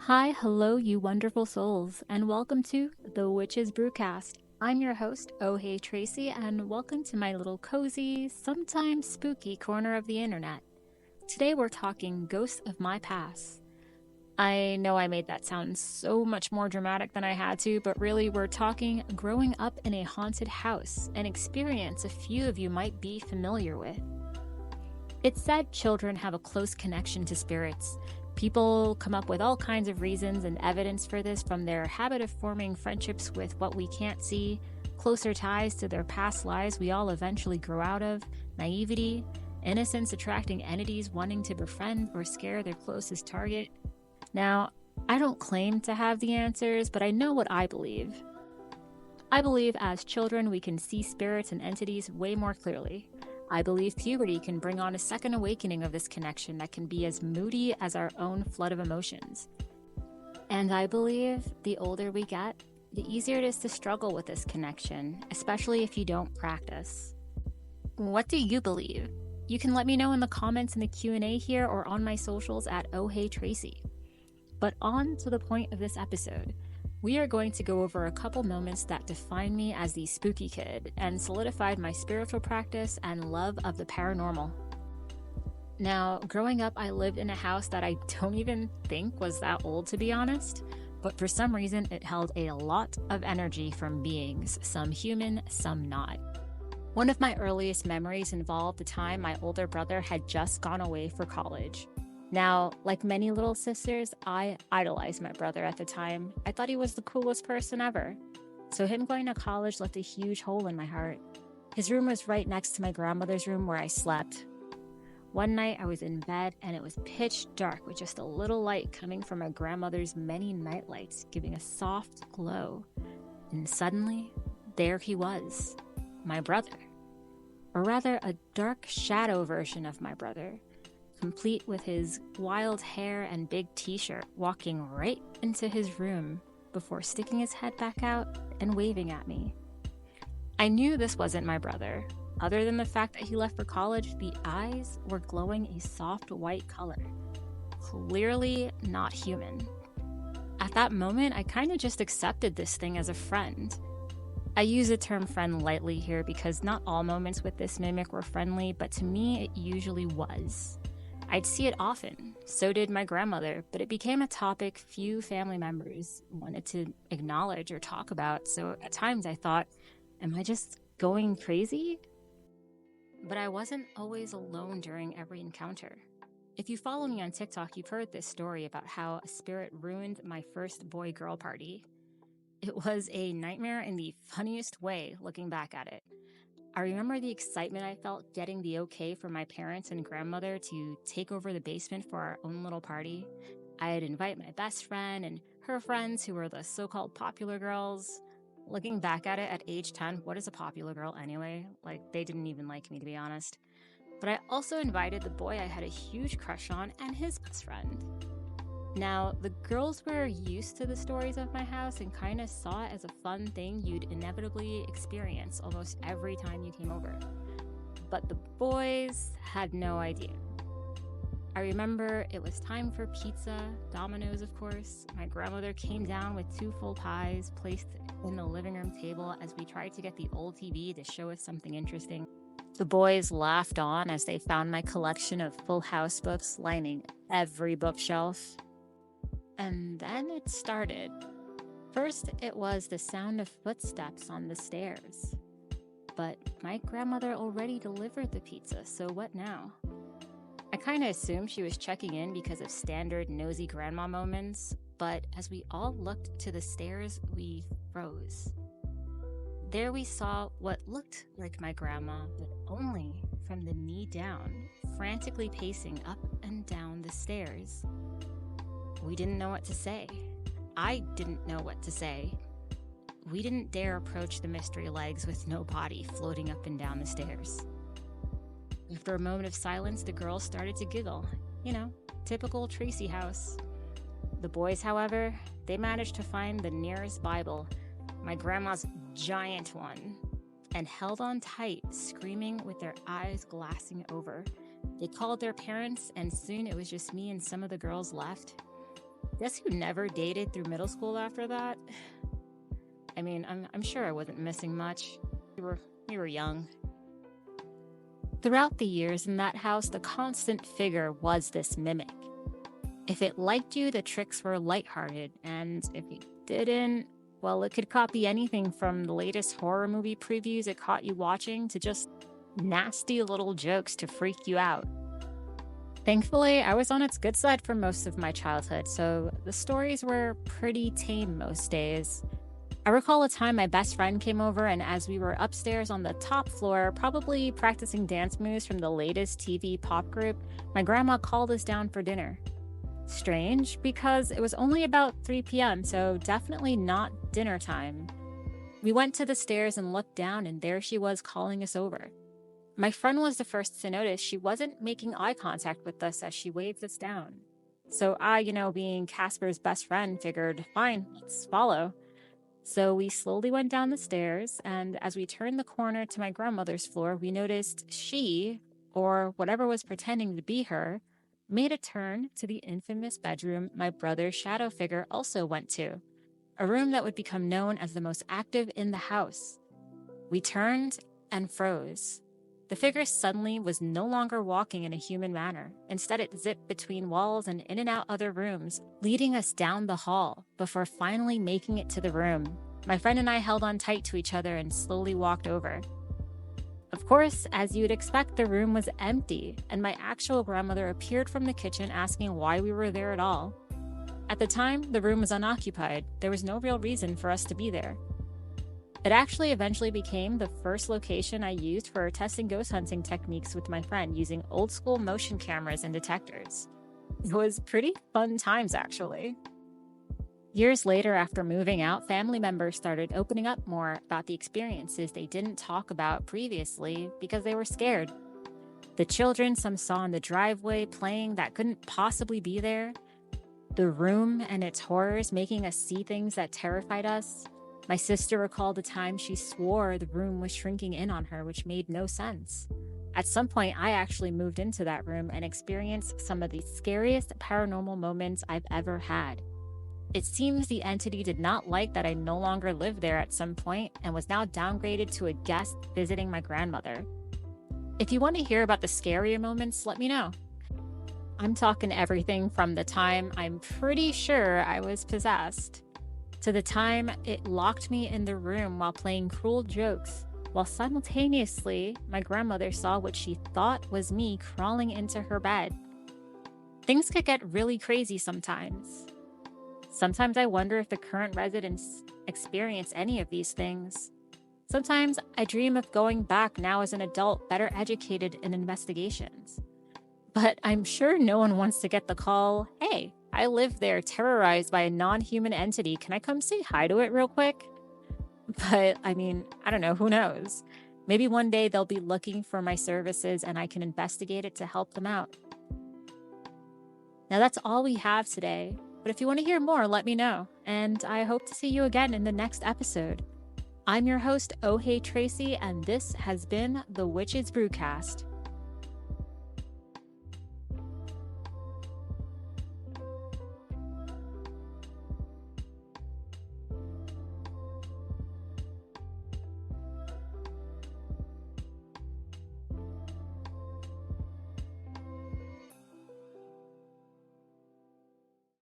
Hello, you wonderful souls, and welcome to the Witch's Brewcast. I'm your host, Oh Hey Tracy, and welcome to my little cozy, sometimes spooky corner of the internet. Today we're talking Ghosts of My Past. I know I made that sound so much more dramatic than I had to, but really we're talking growing up in a haunted house, an experience a few of you might be familiar with. It's said children have a close connection to spirits. People come up with all kinds of reasons and evidence for this, from their habit of forming friendships with what we can't see, closer ties to their past lives we all eventually grow out of, naivety, innocence attracting entities wanting to befriend or scare their closest target. Now, I don't claim to have the answers, but I know what I believe. I believe as children we can see spirits and entities way more clearly. I believe puberty can bring on a second awakening of this connection that can be as moody as our own flood of emotions. And I believe the older we get, the easier it is to struggle with this connection, especially if you don't practice. What do you believe? You can let me know in the comments in the Q&A here or on my socials at Oh Hey Tracy. But on to the point of this episode. We are going to go over a couple moments that define me as the spooky kid and solidified my spiritual practice and love of the paranormal. Now, growing up, I lived in a house that I don't even think was that old, to be honest, but for some reason it held a lot of energy from beings, some human, some not. One of my earliest memories involved the time my older brother had just gone away for college. Now, like many little sisters, I idolized my brother at the time. I thought he was the coolest person ever. So him going to college left a huge hole in my heart. His room was right next to my grandmother's room where I slept. One night I was in bed and it was pitch dark with just a little light coming from my grandmother's many nightlights, giving a soft glow. And suddenly, there he was, my brother. Or rather, a dark shadow version of my brother, complete with his wild hair and big t-shirt, walking right into his room before sticking his head back out and waving at me. I knew this wasn't my brother. Other than the fact that he left for college, the eyes were glowing a soft white color. Clearly not human. At that moment, I kind of just accepted this thing as a friend. I use the term friend lightly here because not all moments with this mimic were friendly, but to me it usually was. I'd see it often, so did my grandmother, but it became a topic few family members wanted to acknowledge or talk about, so at times I thought, am I just going crazy? But I wasn't always alone during every encounter. If you follow me on TikTok, you've heard this story about how a spirit ruined my first boy-girl party. It was a nightmare in the funniest way looking back at it. I remember the excitement I felt getting the okay from my parents and grandmother to take over the basement for our own little party. I'd invite my best friend and her friends who were the so-called popular girls. Looking back at it at age 10, what is a popular girl anyway? Like, they didn't even like me, to be honest. But I also invited the boy I had a huge crush on and his best friend. Now, the girls were used to the stories of my house and kind of saw it as a fun thing you'd inevitably experience almost every time you came over. But the boys had no idea. I remember it was time for pizza, Domino's of course. My grandmother came down with 2 full pies placed in the living room table as we tried to get the old TV to show us something interesting. The boys laughed on as they found my collection of Full House books lining every bookshelf. And then it started. First, it was the sound of footsteps on the stairs. But my grandmother already delivered the pizza, so what now? I kind of assumed she was checking in because of standard nosy grandma moments, but as we all looked to the stairs, we froze. There we saw what looked like my grandma, but only from the knee down, frantically pacing up and down the stairs. We didn't know what to say. I didn't know what to say. We didn't dare approach the mystery legs with no body floating up and down the stairs. After a moment of silence, the girls started to giggle. You know, typical Tracy house. The boys, however, they managed to find the nearest Bible, my grandma's giant one, and held on tight, screaming with their eyes glassing over. They called their parents, and soon it was just me and some of the girls left. Guess who never dated through middle school after that? I mean, I'm sure I wasn't missing much. We were young. Throughout the years in that house, the constant figure was this mimic. If it liked you, the tricks were lighthearted, and if it didn't, well, it could copy anything from the latest horror movie previews it caught you watching to just nasty little jokes to freak you out. Thankfully, I was on its good side for most of my childhood, so the stories were pretty tame most days. I recall a time my best friend came over, and as we were upstairs on the top floor, probably practicing dance moves from the latest TV pop group, my grandma called us down for dinner. Strange, because it was only about 3 p.m., so definitely not dinner time. We went to the stairs and looked down, and there she was calling us over. My friend was the first to notice she wasn't making eye contact with us as she waved us down. So I, being Casper's best friend, figured, fine, let's follow. So we slowly went down the stairs, and as we turned the corner to my grandmother's floor, we noticed she, or whatever was pretending to be her, made a turn to the infamous bedroom my brother's shadow figure also went to, a room that would become known as the most active in the house. We turned and froze. The figure suddenly was no longer walking in a human manner. Instead, it zipped between walls and in and out other rooms, leading us down the hall before finally making it to the room. My friend and I held on tight to each other and slowly walked over. Of course, as you'd expect, the room was empty, and my actual grandmother appeared from the kitchen asking why we were there at all. At the time, the room was unoccupied. There was no real reason for us to be there. It actually eventually became the first location I used for testing ghost hunting techniques with my friend using old school motion cameras and detectors. It was pretty fun times, actually. Years later, after moving out, family members started opening up more about the experiences they didn't talk about previously because they were scared. The children some saw in the driveway playing that couldn't possibly be there. The room and its horrors making us see things that terrified us. My sister recalled a time she swore the room was shrinking in on her, which made no sense. At some point, I actually moved into that room and experienced some of the scariest paranormal moments I've ever had. It seems the entity did not like that I no longer lived there at some point and was now downgraded to a guest visiting my grandmother. If you want to hear about the scarier moments, let me know. I'm talking everything from the time I'm pretty sure I was possessed, to the time it locked me in the room while playing cruel jokes, while simultaneously my grandmother saw what she thought was me crawling into her bed. Things could get really crazy sometimes. Sometimes I wonder if the current residents experience any of these things. Sometimes I dream of going back now as an adult, better educated in investigations. But I'm sure no one wants to get the call, hey, I live there terrorized by a non-human entity. Can I come say hi to it real quick? But I mean, I don't know, who knows? Maybe one day they'll be looking for my services and I can investigate it to help them out. Now that's all we have today. But if you want to hear more, let me know. And I hope to see you again in the next episode. I'm your host, Oh Hey Tracy, and this has been the Witches Brewcast.